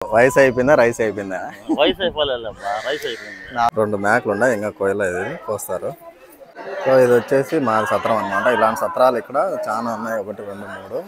వయసు అయిపోయిందా రైస్ అయిపోయిందా? వయసు అయిపోలేదబ్బా, రైస్ అయిపోయింది. 2 మేకలు ఉన్నాయి, ఇంకా కోయలేదు, కోస్తారు. సో ఇది వచ్చేసి మా సత్రం అనమాట. ఇలాంటి సత్రాలు ఇక్కడ చాలా ఉన్నాయి, 1 2 3.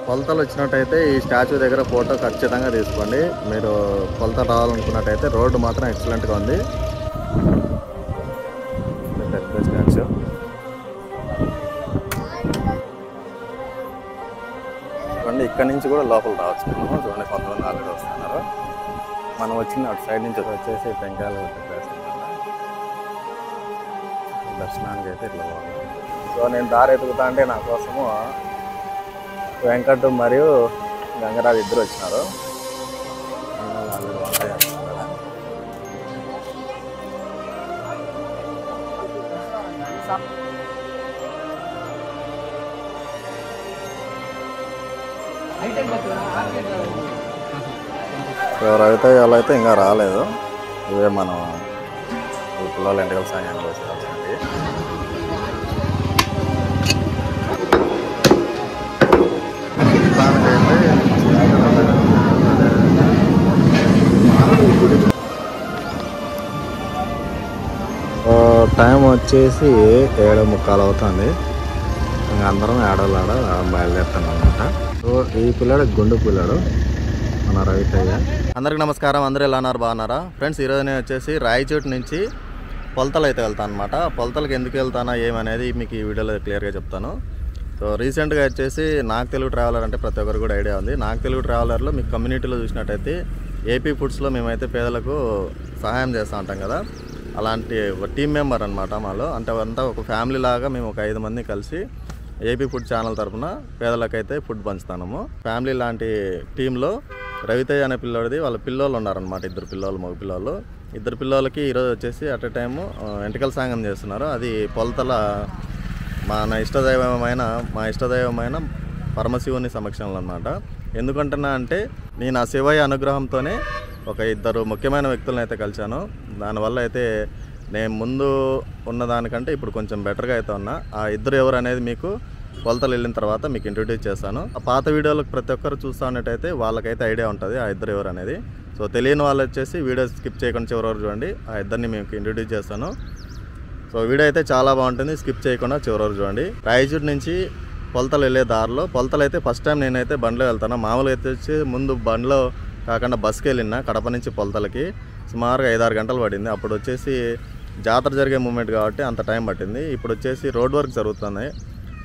కొలతలు వచ్చినట్టయితే ఈ స్టాచ్యూ దగ్గర ఫోటో ఖచ్చితంగా తీసుకోండి. మీరు కొలతలు రావాలనుకున్నట్టయితే రోడ్డు మాత్రం ఎక్సలెంట్గా ఉంది. పెద్ద స్టాచ్యూ. చూడండి, ఇక్కడ నుంచి కూడా లోపల రావచ్చు. మేము చూడండి, కొంతమంది ఆల్రెడీ వస్తున్నారు. మనం వచ్చింది అటు సైడ్ నుంచి వచ్చేసి టెంకాయలు ప్లేస్ దర్శనానికి అయితే ఇట్లా బాగుంది. సో నేను దారి ఎదుగుతా అంటే నా కోసము వెంకట్ మరియు గంగరాజు ఇద్దరు వచ్చినారు. ఎవరైతే వాళ్ళైతే ఇంకా రాలేదు. ఇవే మనం పిల్లలు ఎంటకల సాయంగా వచ్చేయాల్సింది. టైం వచ్చేసి 7:45 అవుతుంది. ఇంకా అందరం ఆడవాళ్ళ బయలుదేరుతాం అనమాట. సో ఈ పిల్లాడు గుండు పిల్లాడు మన రవితయ్య. అందరికి నమస్కారం. అందరూ ఎలా ఉన్నారు? బాగున్నారా ఫ్రెండ్స్? ఈరోజు నేను వచ్చేసి రాయచోటు నుంచి పొలతలు అయితే వెళ్తాను అనమాట. పొలతలకి ఎందుకు వెళ్తానా ఏమనేది మీకు ఈ వీడియోలో క్లియర్గా చెప్తాను. సో రీసెంట్గా వచ్చేసి నాకు తెలుగు ట్రావెలర్ అంటే ప్రతి ఒక్కరు కూడా ఐడియా ఉంది. నాకు తెలుగు ట్రావెలర్లో మీకు కమ్యూనిటీలో చూసినట్టయితే ఏపీ ఫుడ్స్లో మేమైతే పేదలకు సహాయం చేస్తూ ఉంటాం కదా. అలాంటి ఒక టీం మెంబర్ అనమాట మాలో. అంటే అంతా ఒక ఫ్యామిలీ లాగా మేము ఒక 5 మంది కలిసి ఏపీ ఫుడ్ ఛానల్ తరఫున పేదలకైతే ఫుడ్ పంచుతాము. ఫ్యామిలీ లాంటి టీంలో రవితయ్య అనే పిల్లోడిది వాళ్ళ పిల్లోళ్ళు ఉన్నారనమాట. 2 పిల్లోళ్ళు, మగ పిల్లోళ్ళు. 2 పిల్లోళ్ళకి ఈరోజు వచ్చేసి అట్ ఎ టైము ఎంటికల సాంగం చేస్తున్నారు. అది పొలతల మా ఇష్టదైవమైన పరమశివుని సమక్షంలో అనమాట. ఎందుకంటున్నా అంటే నేను ఆ శివయ్య అనుగ్రహంతోనే ఒక 2 ముఖ్యమైన వ్యక్తులను అయితే కలిశాను. దానివల్ల అయితే నేను ముందు ఉన్నదానికంటే ఇప్పుడు కొంచెం బెటర్గా అయితే ఉన్నా. ఆ 2 ఎవరు అనేది మీకు కొలతలు వెళ్ళిన తర్వాత మీకు ఇంట్రొడ్యూస్ చేస్తాను. ఆ పాత వీడియోలకు ప్రతి ఒక్కరు చూస్తూ ఉన్నట్టయితే వాళ్ళకైతే ఐడియా ఉంటుంది ఆ 2 ఎవరు అనేది. సో తెలియని వాళ్ళు వచ్చేసి వీడియో స్కిప్ చేయకుండా చివరి వరకు చూడండి. ఆ 2ని మీకు ఇంట్రొడ్యూస్ చేస్తాను. సో వీడియో అయితే చాలా బాగుంటుంది, స్కిప్ చేయకుండా చివరి వరకు చూడండి. రాయచూరు నుంచి పొలతలు వెళ్ళే దారిలో, పొలతలు అయితే ఫస్ట్ టైం నేనైతే బండిలో వెళ్తాను. మామూలుగా అయితే వచ్చి ముందు బండిలో కాకుండా బస్కి వెళ్ళిన కడప నుంచి పొలతలకి సుమారుగా 5-6 గంటలు పడింది. అప్పుడు వచ్చేసి జాతర జరిగే మూమెంట్ కాబట్టి అంత టైం పట్టింది. ఇప్పుడు వచ్చేసి రోడ్ వర్క్ జరుగుతుంది.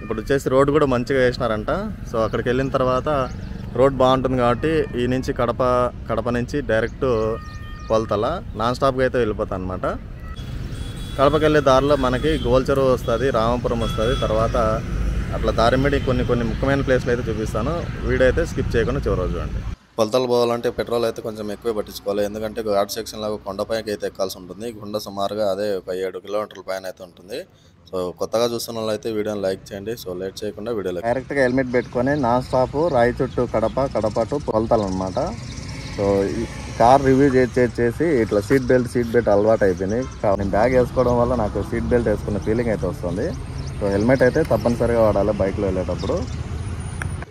ఇప్పుడు వచ్చేసి రోడ్ కూడా మంచిగా వేసినారంట. సో అక్కడికి వెళ్ళిన తర్వాత రోడ్ బాగుంటుంది కాబట్టి ఈ నుంచి కడప నుంచి డైరెక్ట్ పొలతల నాన్ స్టాప్గా అయితే వెళ్ళిపోతాను అనమాట. కడపకి వెళ్ళే దారిలో మనకి గోల్చెరువు వస్తుంది, రామాపురం వస్తుంది. తర్వాత అట్లా దారి మీద కొన్ని ముఖ్యమైన ప్లేస్లు అయితే చూపిస్తాను. వీడియో అయితే స్కిప్ చేయకుండా చివరి రోజు చూడండి. పొలతలు పోవాలంటే పెట్రోల్ అయితే కొంచెం ఎక్కువే పట్టించుకోవాలి. ఎందుకంటే ఘాట్ సెక్షన్ లాగా కొండపైకి అయితే ఎక్కాల్సి ఉంటుంది. గుండ సుమారుగా అదే ఒక 7 కిలోమీటర్ల పైన అయితే ఉంటుంది. సో కొత్తగా చూస్తున్న వాళ్ళు అయితే వీడియోని లైక్ చేయండి. సో లేట్ చేయకుండా వీడియోలో డైరెక్ట్గా హెల్మెట్ పెట్టుకొని non stop Rayachoti Kadapa to Polathala అనమాట. సో కార్ రివ్యూ చేసి ఇట్లా సీట్ బెల్ట్ అలవాటు అయిపోయింది. నేను బ్యాగ్ వేసుకోవడం వల్ల నాకు సీట్ బెల్ట్ వేసుకున్న ఫీలింగ్ అయితే వస్తుంది. సో హెల్మెట్ అయితే తప్పనిసరిగా వాడాలి బైక్లో వెళ్ళేటప్పుడు.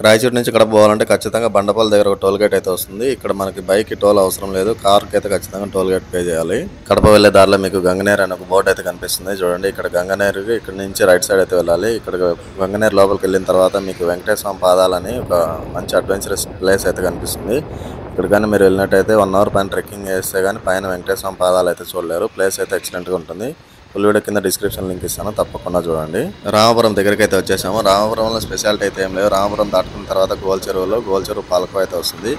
రాయచూరు నుంచి కడప పోవాలంటే ఖచ్చితంగా బండపల్లి దగ్గర ఒక టోల్ గేట్ అయితే వస్తుంది. ఇక్కడ మనకి బైక్ టోల్ అవసరం లేదు, కార్కి అయితే ఖచ్చితంగా టోల్ గేట్ పే చేయాలి. కడప వెళ్ళే దారిలో మీకు గంగనేరు అనే ఒక బోర్డు అయితే కనిపిస్తుంది. చూడండి, ఇక్కడ గంగనేరు ఇక్కడ నుంచి రైట్ సైడ్ అయితే వెళ్ళాలి. ఇక్కడ గంగనేరు లోపలికి వెళ్ళిన తర్వాత మీకు వెంకటేశ్వర పాదాలని ఒక మంచి అడ్వెంచరస్ ప్లేస్ అయితే కనిపిస్తుంది. ఇక్కడ కానీ మీరు వెళ్ళినట్టయితే 1 అవర్ పైన ట్రెక్కింగ్ చేస్తే కానీ పైన వెంకటేశ్వర పాదాలు అయితే చూడలేరు. ప్లేస్ అయితే ఎక్సలెంట్గా ఉంటుంది. ఫుల్ వీడియో కింద డిస్క్రిప్షన్ లింక్ ఇస్తాను, తప్పకుండా చూడండి. రామాపురం దగ్గరికి అయితే వచ్చేసాము. రామాపురంలో స్పెషాలిటీ అయితే ఏం లేదు. రామాపురం దాటుకున్న తర్వాత గోల్చెరువు పాలకం అయితే వస్తుంది.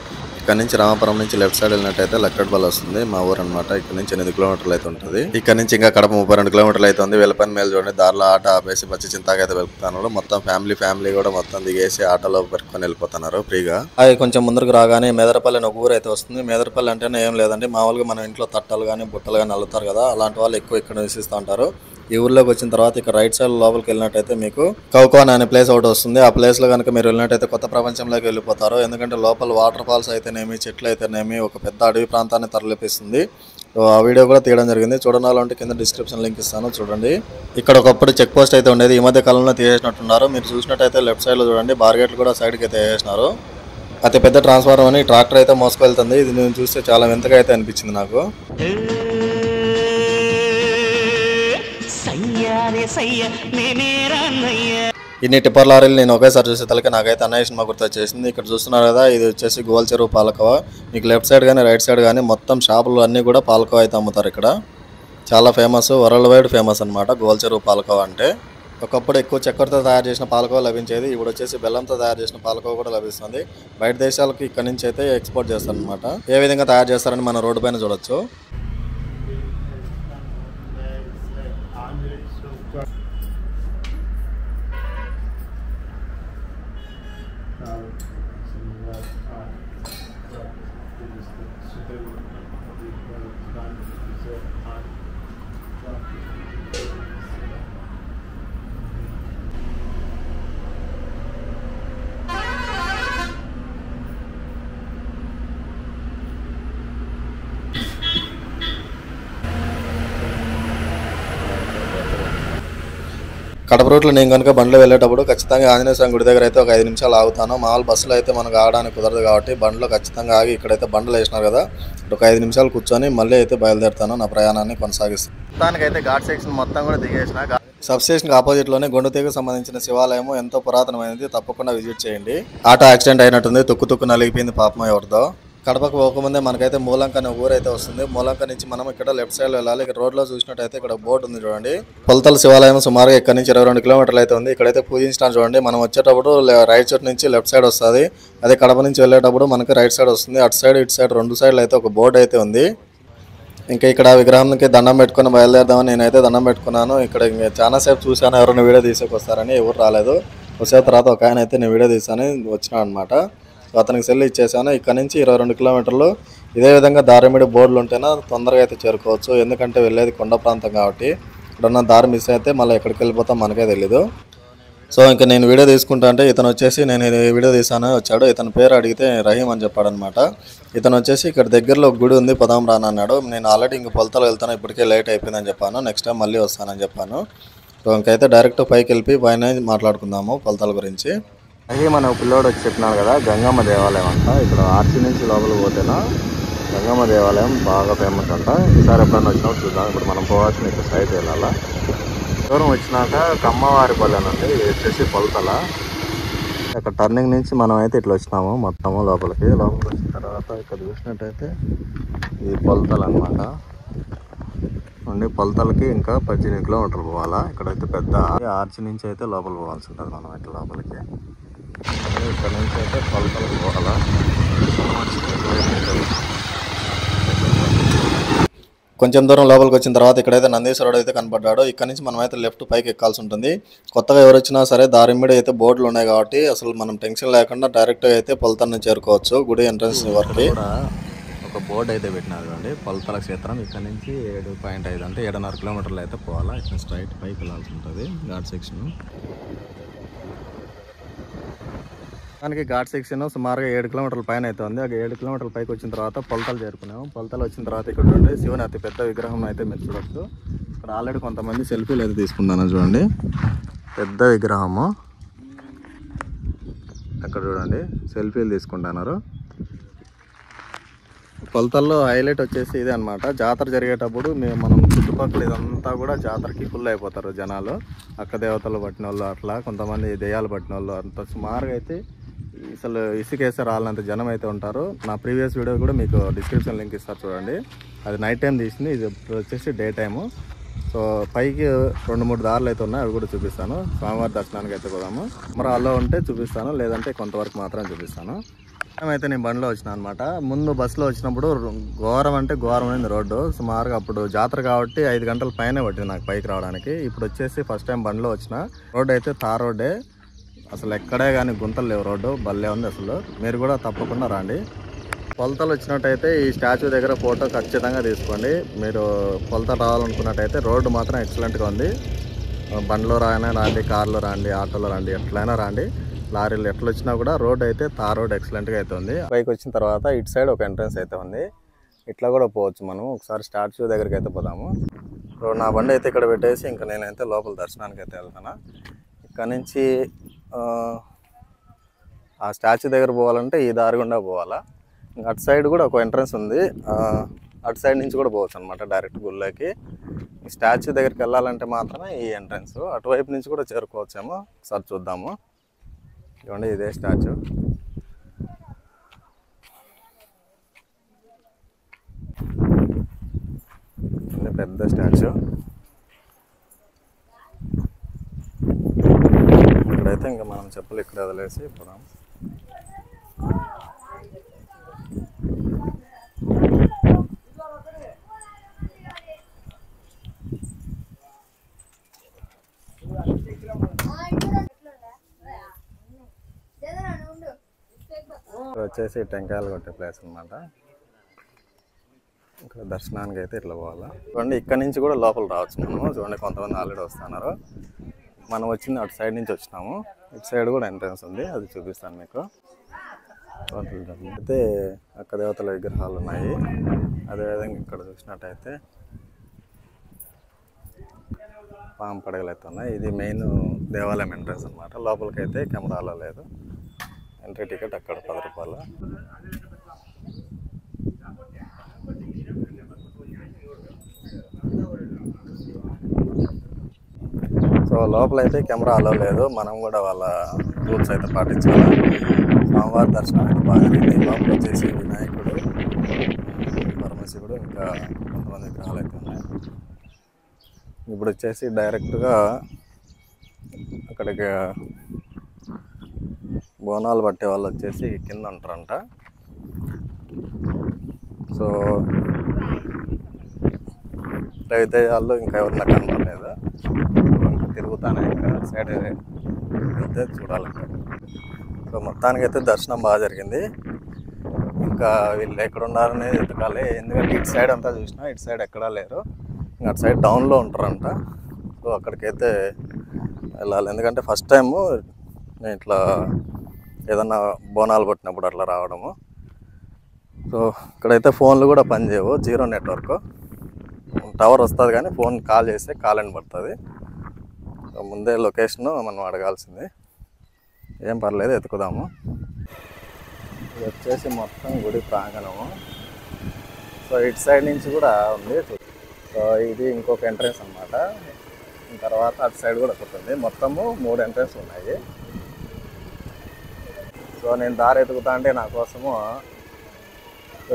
ఇక్కడ నుంచి రామాపురం నుంచి లెఫ్ట్ సైడ్ వెళ్ళినట్టయితే లక్కడ్బల్ వస్తుంది, మా ఊరు అనమాట. ఇక్కడ నుంచి 8 కిలోమీటర్లు అయితే ఉంటుంది. ఇక్కడ నుంచి ఇంకా కడప 32 కిలోమీటర్లు అయితే ఉంది. వెలపని మేలు చూడండి, దారిలో ఆటో ఆపేసి పచ్చి చింతాకి అయితే వెళ్తున్నారు. మొత్తం ఫ్యామిలీ కూడా మొత్తం దిగేసి ఆటోలో పెట్టుకొని వెళ్ళిపోతున్నారు ఫ్రీగా. అది కొంచెం ముందుకు రాగానే మేదరపల్లి అని ఒక ఊరు అయితే వస్తుంది. మేదరపల్లి అంటేనే ఏం లేదండి, మామూలుగా మన ఇంట్లో తట్టలు కానీ బుట్టలు కానీ అల్లుతారు కదా, అలాంటి వాళ్ళు ఎక్కువ ఇక్కడ నివసిస్తూ ఉంటారు. ఈ ఊర్లోకి వచ్చిన తర్వాత ఇక్కడ రైట్ సైడ్ లోపలికి వెళ్ళినట్టయితే మీకు కౌకోన్ అనే ప్లేస్ ఒకటి వస్తుంది. ఆ ప్లేస్ లో కనుక మీరు వెళ్ళినట్టయితే కొత్త ప్రపంచంలోకి వెళ్ళిపోతారు. ఎందుకంటే లోపల వాటర్ ఫాల్స్ అయితేనేమి, చెట్లు అయితేనేమి, ఒక పెద్ద అడవి ప్రాంతాన్ని తరలిపిస్తుంది. ఆ వీడియో కూడా తీయడం జరిగింది. చూడాలంటే కింద డిస్క్రిప్షన్ లింక్ ఇస్తాను, చూడండి. ఇక్కడ ఒకప్పుడు చెక్ పోస్ట్ అయితే ఉండేది, ఈ మధ్య కాలంలో తీసేసినట్టున్నారు. మీరు చూసినట్టయితే లెఫ్ట్ సైడ్ లో చూడండి, బార్గేట్లు కూడా సైడ్కి అయితే వేసేసినారు. అతి పెద్ద ట్రాన్స్ఫార్మర్ అని ట్రాక్టర్ అయితే మోసుకెళ్తుంది. ఇది నేను చూస్తే చాలా వింతగా అయితే అనిపించింది నాకు. ఇన్ని టిప్పర్ లారీలు నేను ఒకేసారి చూసే తలకి నాకైతే అన్నయ్య సినిమా గుర్తొచ్చేసింది. ఇక్కడ చూస్తున్నారు కదా, ఇది వచ్చేసి గోల్ చెరువు పాలకోవ. మీకు లెఫ్ట్ సైడ్ కానీ రైట్ సైడ్ కానీ మొత్తం షాపులు అన్నీ కూడా పాలకోవ అయితే అమ్ముతారు. ఇక్కడ చాలా ఫేమస్, వరల్డ్ వైడ్ ఫేమస్ అనమాట గోల్ చెరువు పాలకోవ అంటే. ఒకప్పుడు ఎక్కువ చక్కెరతో తయారు చేసిన పాలకోవ లభించేది, ఇప్పుడు వచ్చేసి బెల్లంతో తయారు చేసిన పాలకోవ కూడా లభిస్తుంది. బయట దేశాలకు ఇక్కడ నుంచి అయితే ఎక్స్పోర్ట్ చేస్తారు అనమాట. ఏ విధంగా తయారు చేస్తారని మన రోడ్డు పైన చూడొచ్చు. కడప రూట్లో నేను కనుక బండ్లో వెళ్ళేటప్పుడు ఖచ్చితంగా ఆంజనేయ స్వామి గుడి దగ్గర అయితే ఒక 5 నిమిషాలు ఆగుతాను. మామూలు బస్సులో అయితే మనకు ఆగడానికి కుదరదు కాబట్టి బండ్లో ఖచ్చితంగా ఆగి, ఇక్కడైతే బండ్లు వేసినారు కదా, ఒక 5 నిమిషాలు కూర్చొని మళ్ళీ అయితే బయలుదేరుతాను, నా ప్రయాణాన్ని కొనసాగిస్తాను. మొత్తానికైతే ఘాట్ సెక్షన్ మొత్తం కూడా దిగేసిన. సబ్ స్టేషన్ ఆపోజిట్ లోనే గుండుతీగకు సంబంధించిన శివాలయం ఎంతో పురాతనమైనది, తప్పకుండా విజిట్ చేయండి. ఆటో యాక్సిడెంట్ అయినట్టుంది, తుక్కు నలిగిపోయింది పాపం ఎవరిదో. కడపకు పోకముందే మనకైతే మూలంక అనే ఊరు అయితే వస్తుంది. మూలంక నుంచి మనం ఇక్కడ లెఫ్ట్ సైడ్ వెళ్ళాలి. ఇక్కడ రోడ్ లో చూసినట్టయితే ఇక్కడ బోర్డు ఉంది చూడండి. పొలతల శివాలయం సుమారుగా ఇక్కడ నుంచి 22 కిలోమీటర్లు అయితే ఉంది. ఇక్కడైతే పూజించడానికి చూడండి. మనం వచ్చేటప్పుడు రైట్ సైడ్ నుంచి లెఫ్ట్ సైడ్ వస్తుంది, అదే కడప నుంచి వెళ్ళేటప్పుడు మనకి రైట్ సైడ్ వస్తుంది. అటు సైడ్ ఇటు సైడ్ 2 సైడ్లు అయితే ఒక బోర్డు అయితే ఉంది. ఇంకా ఇక్కడ విగ్రహానికి దండం పెట్టుకుని బయలుదేరదామని నేనైతే దండం పెట్టుకున్నాను. ఇక్కడ ఇంకా చాలా సేపు చూశాను, ఎవరైనా వీడియో తీసుకొస్తారని, ఎవరు రాలేదు. వచ్చే తర్వాత ఒక ఆయన అయితే నేను వీడియో తీసాను వచ్చినా అనమాట. అతనికి సెల్ ఇచ్చేసాను. ఇక్కడ నుంచి 22 కిలోమీటర్లు ఇదే విధంగా దారిమిడి బోర్డులు ఉంటేనే తొందరగా అయితే చేరుకోవచ్చు. ఎందుకంటే వెళ్ళేది కొండ ప్రాంతం కాబట్టి ఇక్కడున్న దారి మిస్ అయితే మళ్ళీ ఎక్కడికి వెళ్ళిపోతాం మనకే తెలీదు. సో ఇంకా నేను వీడియో తీసుకుంటా అంటే ఇతను వచ్చేసి నేను వీడియో తీసాను వచ్చాడు. ఇతని పేరు అడిగితే రహీం అని చెప్పాడు అనమాట. ఇతను వచ్చేసి ఇక్కడ దగ్గరలో ఒక గుడి ఉంది, పదాం రాను అన్నాడు. నేను ఆల్రెడీ ఇంక పొలతలో వెళ్తాను, ఇప్పటికే లేట్ అయిపోయిందని చెప్పాను. నెక్స్ట్ టైం మళ్ళీ వస్తానని చెప్పాను. సో ఇంకైతే డైరెక్ట్ పైకి వెళ్ళి పైన మాట్లాడుకుందాము పొలతల గురించి. రహీం అనే పిల్లోడు వచ్చి చెప్పినాడు కదా, గంగమ్మ దేవాలయం అంట. ఇక్కడ ఆర్చి నుంచి లోపలికి పోతేనా గంగమ్మ దేవాలయం బాగా ఫేమస్ అంట. ఈసారి ఎప్పుడన్నా వచ్చినప్పుడు చూద్దాం. ఇప్పుడు మనం పోవాల్సిన ఇక్కడ సైడ్ వెళ్ళాలా. దూరం వచ్చినాక కమ్మవారిపల్లి అని ఉంది, ఇది వచ్చేసి పొలతల. ఇక్కడ టర్నింగ్ నుంచి మనం అయితే ఇట్లా వచ్చినాము మొత్తము లోపలికి వచ్చిన తర్వాత ఇక్కడ చూసినట్టయితే ఇది పొలతల అనమాట. ఉండి పొలతలకి ఇంకా 18 కిలోమీటర్లు పోవాలా. ఇక్కడైతే పెద్ద ఆర్చి నుంచి అయితే లోపల పోవాల్సి ఉంటుంది మనం ఇట్లా లోపలికి. ఇక్కడ నుంచి అయితే పొలతలకి పోవాలా. కొంచెం దూరం లోపలికి వచ్చిన తర్వాత ఇక్కడైతే నందీశ్వరుడు అయితే కనపడ్డాడు. ఇక్కడ నుంచి మనం అయితే లెఫ్ట్ పైకి ఎక్కాల్సి ఉంటుంది. కొత్తగా ఎవరు వచ్చినా సరే దారిమిడి అయితే బోర్డులు ఉన్నాయి కాబట్టి అసలు మనం టెన్షన్ లేకుండా డైరెక్ట్ అయితే పొలతల్ని చేరుకోవచ్చు గుడి ఎంట్రన్స్ వరకు. ఒక బోర్డు అయితే పెట్టినారు అండి, పొలతల క్షేత్రం. ఇక్కడ నుంచి 7.5 అంటే 7.5 కిలోమీటర్లు అయితే పోవాలా. ఇక్కడ స్ట్రైట్ పైకి వెళ్ళాల్సి ఉంటుంది ఘాట్ సెక్షన్. దానికి ఘాట్ సెక్షన్ సుమారుగా 7 కిలోమీటర్ల పైన అయితే ఉంది. ఆ 7 కిలోమీటర్ల పైకి వచ్చిన తర్వాత పొలతలు చేరుకున్నాము. పొలతలు వచ్చిన తర్వాత ఇక్కడ చూడండి శివుని అతి పెద్ద విగ్రహం అయితే మీరు చూడొచ్చు. ఇక్కడ ఆల్రెడీ కొంతమంది సెల్ఫీలు అయితే తీసుకున్నాను చూడండి, పెద్ద విగ్రహము. అక్కడ చూడండి సెల్ఫీలు తీసుకుంటున్నారు. పొలతల్లో హైలైట్ వచ్చేసి ఇదే అనమాట. జాతర జరిగేటప్పుడు మనం చుట్టుపక్కల ఇదంతా కూడా జాతరకి ఫుల్ అయిపోతారు జనాలు. అక్క దేవతలు పట్టిన వాళ్ళు, అట్లా కొంతమంది దెయ్యాలు పట్టిన వాళ్ళు, అంత సుమారుగా అయితే అసలు ఇసుకేస్తే రాళ్ళంత జనం అయితే ఉంటారు. నా ప్రీవియస్ వీడియో కూడా మీకు డిస్క్రిప్షన్ లింక్ ఇస్తారు చూడండి. అది నైట్ టైం తీసింది, ఇది వచ్చేసి డే టైము. సో పైకి 2-3 దారులు అయితే ఉన్నాయి, అవి కూడా చూపిస్తాను. స్వామివారి దర్శనానికి అయితే పోదాము. మరి అలా ఉంటే చూపిస్తాను, లేదంటే కొంతవరకు మాత్రం చూపిస్తాను. అయితే నేను బండిలో వచ్చిన అనమాట. ముందు బస్సులో వచ్చినప్పుడు ఘోరం అంటే ఘోరమైంది రోడ్డు. సుమారుగా అప్పుడు జాతర కాబట్టి 5 గంటల పైనే పట్టింది నాకు పైకి రావడానికి. ఇప్పుడు వచ్చేసి ఫస్ట్ టైం బండిలో వచ్చిన. రోడ్డు అయితే తార్ రోడ్డే, అసలు ఎక్కడే కానీ గుంతలు లేవు, రోడ్డు భలే ఉంది అసలు. మీరు కూడా తప్పకుండా రండి. కొలతలు వచ్చినట్టయితే ఈ స్టాచ్యూ దగ్గర ఫోటో ఖచ్చితంగా తీసుకోండి. మీరు కొలతలు రావాలనుకున్నట్టయితే రోడ్డు మాత్రం ఎక్సలెంట్గా ఉంది. బండిలో రాండి, కార్లో రండి, ఆటోలో రండి, ఎట్లయినా రండి, లారీలు ఎట్లా వచ్చినా కూడా రోడ్ అయితే తార్ రోడ్ ఎక్సలెంట్గా అయితే ఉంది. పైకి వచ్చిన తర్వాత ఇటు సైడ్ ఒక ఎంట్రన్స్ అయితే ఉంది, ఇట్లా కూడా పోవచ్చు మనం. ఒకసారి స్టాచ్యూ దగ్గరికి అయితే పోదాము. సో నా బండి అయితే ఇక్కడ పెట్టేసి ఇంకా నేనైతే లోపల దర్శనానికి అయితే వెళ్తాను. ఇక్కడ నుంచి ఆ స్టాచ్యూ దగ్గర పోవాలంటే ఈ దారి గుండా పోవాలా. ఇంకా అటు సైడ్ కూడా ఒక ఎంట్రన్స్ ఉంది, అటు సైడ్ నుంచి కూడా పోవచ్చు అనమాట డైరెక్ట్ గుళ్ళకి. స్టాచ్యూ దగ్గరికి వెళ్ళాలంటే మాత్రమే ఈ ఎంట్రన్స్, అటువైపు నుంచి కూడా చేరుకోవచ్చేమో. ఒకసారి చూద్దాము. ఇవ్వండి, ఇదే స్టాచ్యూ. పెద్ద స్టాచ్యూ. ఇక్కడైతే ఇంకా మనం చెప్పులు ఇక్కడ వదిలేసి పోదాం. వచ్చేసి టెంకాయలు కొట్టే ప్లేస్ అనమాట. ఇక్కడ దర్శనానికి అయితే ఇట్లా పోవాలా. చూడండి, ఇక్కడ నుంచి కూడా లోపల రావచ్చు మనము. చూడండి, కొంతమంది ఆల్రెడీ వస్తున్నారు. మనం వచ్చింది అటు సైడ్ నుంచి వచ్చినాము. ఇటు సైడ్ కూడా ఎంట్రన్స్ ఉంది, అది చూపిస్తాను మీకు. అయితే అక్క దేవతల విగ్రహాలు ఉన్నాయి. అదేవిధంగా ఇక్కడ చూసినట్టయితే పాము పడగలు అయితే ఉన్నాయి. ఇది మెయిన్ దేవాలయం ఎంట్రన్స్ అనమాట. లోపలికి అయితే కెమెరాలో లేదు. ఎంట్రీ టికెట్ అక్కడ 10 రూపాయలు. సో లోపలైతే కెమెరా అలో లేదు, మనం కూడా వాళ్ళ రూల్స్ అయితే పాటించాలి. స్వామివారి దర్శనం అయితే బాగా జరిగింది. లోపల వచ్చేసి వినాయకుడు, పరమశివుడు, ఇంకా కొంతమంది విగ్రహాలు అయితే ఉన్నాయి. ఇప్పుడు వచ్చేసి డైరెక్ట్గా అక్కడికి బోనాలు పట్టే వాళ్ళు వచ్చేసి కింద ఉంటారంట. సో రవితేజాల్లో ఇంకా ఎవరన్నా కనపడలేదు. ఇంకా తిరుగుతానే ఇంకా సైడ్ వెళ్తే చూడాలంట. సో మొత్తానికైతే దర్శనం బాగా జరిగింది. ఇంకా వీళ్ళు ఎక్కడ ఉన్నారనేది వెతకాలి, ఎందుకంటే ఇటు సైడ్ అంతా చూసినా ఇటు సైడ్ ఎక్కడా లేరు. ఇంకా అటు సైడ్ డౌన్లో ఉంటారంట. సో అక్కడికైతే వెళ్ళాలి, ఎందుకంటే ఫస్ట్ టైము నేను ఇట్లా ఏదన్నా బోనాలు పట్టినప్పుడు అట్లా రావడము. సో ఇక్కడైతే ఫోన్లు కూడా పనిచేయవు, 0 నెట్వర్క్. టవర్ వస్తుంది కానీ ఫోన్ కాల్ చేస్తే కాల్ అని పడుతుంది. సో ముందే లొకేషను మనం అడగాల్సింది. ఏం పర్లేదు, ఎత్తుకుదాము. ఇది వచ్చేసి మొత్తం గుడి ప్రాంగణము. సో ఇటు సైడ్ నుంచి కూడా ఉంది. సో ఇది ఇంకొక ఎంట్రన్స్ అనమాట. తర్వాత అటు సైడ్ కూడా ఒకటి. మొత్తము 3 ఎంట్రన్స్ ఉన్నాయి. సో నేను దారి ఎత్తుకుతా అంటే నా కోసము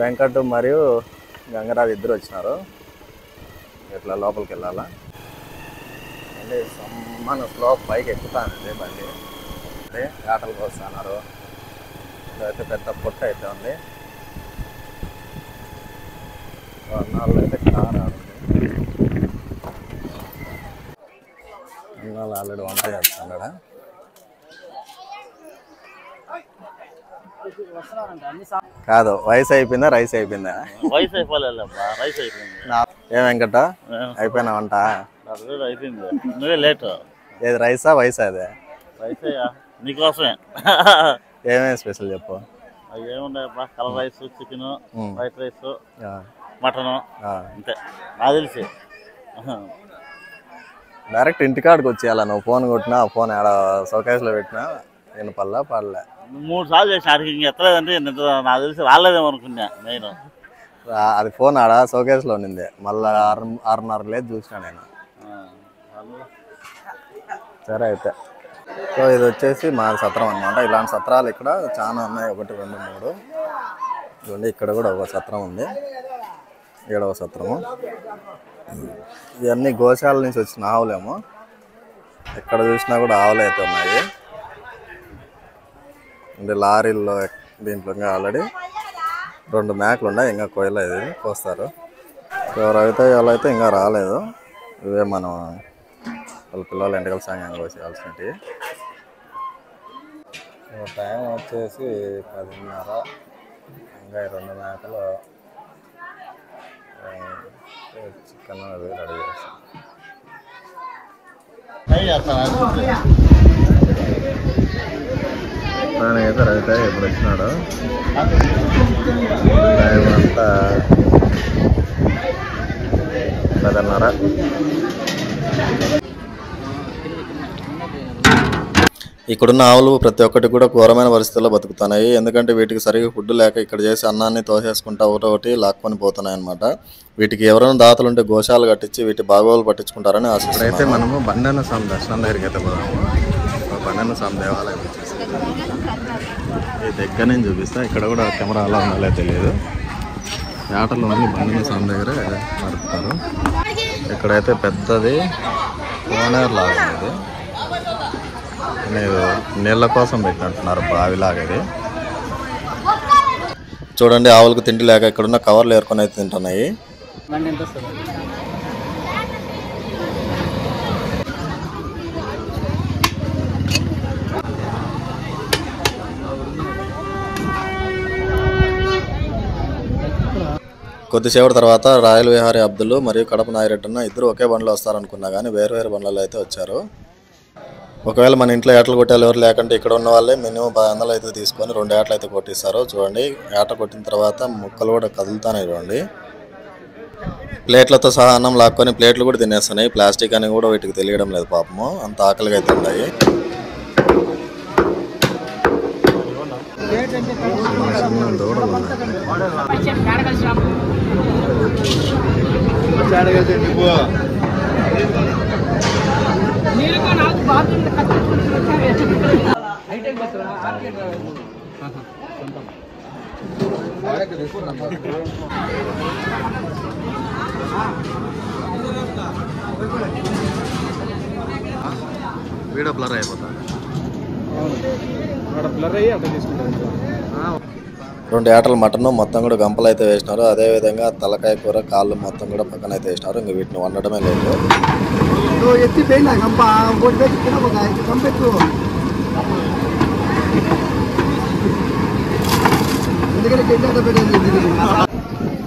వెంకట్ మరియు గంగరాజు ఇద్దరు వచ్చినారు. ఇట్లా లోపలికి వెళ్ళాలా అంటే సమ్మన స్లోప్ పైకి ఎక్కుతానండి బండి. అంటే ఆటలకు వస్తున్నారు. అయితే పెద్ద పొట్ట అయితే ఉంది. అన్నాళ్ళు అయితే కార్ ఆడుంది. అన్నాళ్ళు ఆల్రెడీ వంట చేస్తున్నాడా. కాదు, వయసు అయిపోయిందా రైస్ అయిపోయిందా? వయసు అయిపోలేదమ్మా, రైస్ అయిపోయింది. ఏం వెంకట అయిపోయినా వంట? అయిపోయింది, నువ్వే లేట్. ఏది రైసా వయసా? అదే రైస్ అయ్యా, నీకోసమే. ఏమేమి స్పెషల్ చెప్పు. అవి ఏమున్నాయబ్బా, colour rice, chicken, white rice, mutton, అంతే నాకు తెలిసి. డైరెక్ట్ ఇంటికాడికి వచ్చేయాల. నువ్వు ఫోన్ కొట్టినా ఫోన్ ఆడ షోకేస్లో పెట్టినా నేను పాడలే. 3 సార్లు చేసిన ఆడికి ఇంక ఎత్తలేదంటే నాకు తెలిసి రాలేదేమో అనుకున్నా నేను. అది ఫోన్ ఆడ షోకేస్లో ఉన్నింది. మళ్ళీ 6:30 లేదు చూసినా నేను. సరే అయితే. సో ఇది వచ్చేసి మా సత్రం అనమాట. ఇలాంటి సత్రాలు ఇక్కడ చాలా ఉన్నాయి, 1, 2, 3. చూడండి, ఇక్కడ కూడా ఒక సత్రం ఉంది, 7వ సత్రము. ఇవన్నీ గోశాల నుంచి వచ్చిన ఆవులేమో. ఎక్కడ చూసినా కూడా ఆవులు అయితే ఉన్నాయి. అంటే లారీల్లో దీంట్లో ఇంకా ఆల్రెడీ 2 మేకలు ఉన్నాయి, ఇంకా కోయలేదు, కోస్తారు. సో రవిత వాళ్ళు అయితే ఇంకా రాలేదు. ఇవే మనం వాళ్ళ పిల్లలు ఎంటకల సాంగం కోసేయాల్సినవి. టైం వచ్చేసి 10:30. ఇంకా 2 మేకలు చికెన్ అది రెడీ చేస్తాం. అయితే రవిత ఎప్పుడు వచ్చినాడు, టైం అంతా 10:30. ఇక్కడున్న ఆవులు ప్రతి ఒక్కటి కూడా ఘోరమైన పరిస్థితుల్లో బతుకుతున్నాయి. ఎందుకంటే వీటికి సరిగ్గా ఫుడ్ లేక ఇక్కడ చేసి అన్నాన్ని తోసేసుకుంటా ఒకటి లాక్కొని పోతున్నాయి అనమాట. వీటికి ఎవరైనా దాతలు ఉంటే గోశాలు కట్టించి వీటి బాగోగులు పట్టించుకుంటారని ఆశిస్తున్నాం. అయితే మనము బండన్న స్వామి దర్శనం దగ్గరికి అయితే పోదాము. బండన్న స్వామి దేవాలయం వచ్చేసి ఈ దగ్గర నుంచి చూపిస్తా. ఇక్కడ కూడా కెమెరా అలా ఉండాలో తెలియదు. ఆటలు అన్నీ బండన్న స్వామి దగ్గరే నడుపుతారు. ఇక్కడైతే పెద్దది కోనేరు లాగా ఉంది. నీళ్ళ కోసం పెట్టినట్టున్నారు, బావిలాగా. ఇది చూడండి, ఆవులకు తిండి లేక ఇక్కడున్న కవర్లు ఏరుకొని అయితే తింటున్నాయి. కొద్దిసేపటి తర్వాత రాయల్ విహారీ అబ్దుల్ మరియు కడప నాయిరెడ్డి ఇద్దరు ఒకే బండ్లో వస్తారనుకున్నా కానీ వేరు వేరు బండ్లలో అయితే వచ్చారు. ఒకవేళ మన ఇంట్లో ఏటలు కొట్టాలి ఎవరు లేకంటే ఇక్కడ ఉన్న వాళ్ళే మినిమం 500 అయితే తీసుకొని 2 ఏటలు అయితే కొట్టిస్తారు. చూడండి, ఏట కొట్టిన తర్వాత ముక్కలు కూడా కదులుతానే. చూడండి, ప్లేట్లతో సహా అన్నం లాక్కొని ప్లేట్లు కూడా తినేస్తున్నాయి. ప్లాస్టిక్ అని కూడా వీటికి తెలియడం లేదు పాపము, అంత ఆకలిగా అయితే ఉన్నాయి. వీడియో బ్లర్ అయిపోతా. 2 ఏటల మటన్ మొత్తం కూడా గంపలు అయితే వేసినారు. అదేవిధంగా తలకాయ కూర, కాళ్ళు మొత్తం కూడా పక్కన అయితే వేసినారు. ఇంక వీటిని వండడమే లేదు.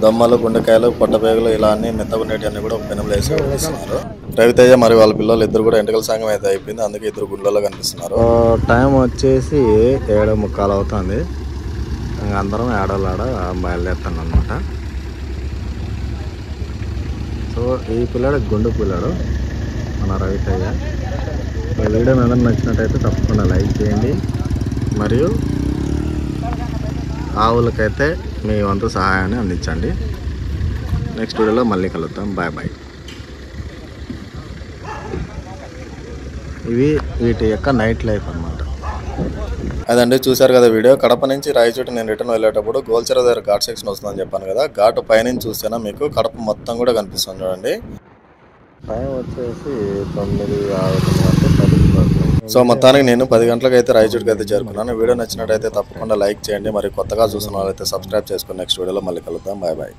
దమ్మలు, గుండెకాయలు, పొట్టపేగులు ఇలా అన్ని మెత్తగుండేటి అన్ని కూడా ఒక పెనంలో వేసి కనిపిస్తున్నారు. రవితేజ మరియు వాళ్ళ పిల్లలు ఇద్దరు కూడా ఎంటకల సంఘం అయితే అయిపోయింది, అందుకే ఇద్దరు గుండెల్లో కనిపిస్తున్నారు. టైం వచ్చేసి 7:45 అవుతుంది. ఇంకా అందరం ఆడ బయలుదేరుతాను అనమాట. సో ఈ పిల్లాడు గుండు పిల్లాడు మన రవితేజ. ఈ వీడియో ఏదైనా నచ్చినట్టయితే తప్పకుండా లైక్ చేయండి, మరియు ఆవులకైతే మీ వంతు సహాయాన్ని అందించండి. నెక్స్ట్ వీడియోలో మళ్ళీ కలుద్దాం. Bye bye. ఇవి వీటి యొక్క నైట్ లైఫ్ అన్నమాట. అదండి, చూశారు కదా వీడియో. కడప నుంచి రాయచోటి నేను రిటర్న్ వెళ్ళేటప్పుడు గోల్చెర దగ్గర ఘాట్ సెక్షన్ వస్తుందని చెప్పాను కదా. ఘాటు పైనుంచి చూస్తేనా మీకు కడప మొత్తం కూడా కనిపిస్తుంది. చూడండి, టైం వచ్చేసి 9:10. సో మొత్తానికి నేను 10 గంటలకు అయితే రాయచోటికి అయితే చేరుకున్నాను. వీడియో నచ్చినట్టయితే తప్పకుండా లైక్ చేయండి, మరి కొత్తగా చూసిన వాళ్ళైతే సబ్స్క్రైబ్ చేసుకుని నెక్స్ట్ వీడియోలో మళ్ళీ కలుద్దాం. Bye bye.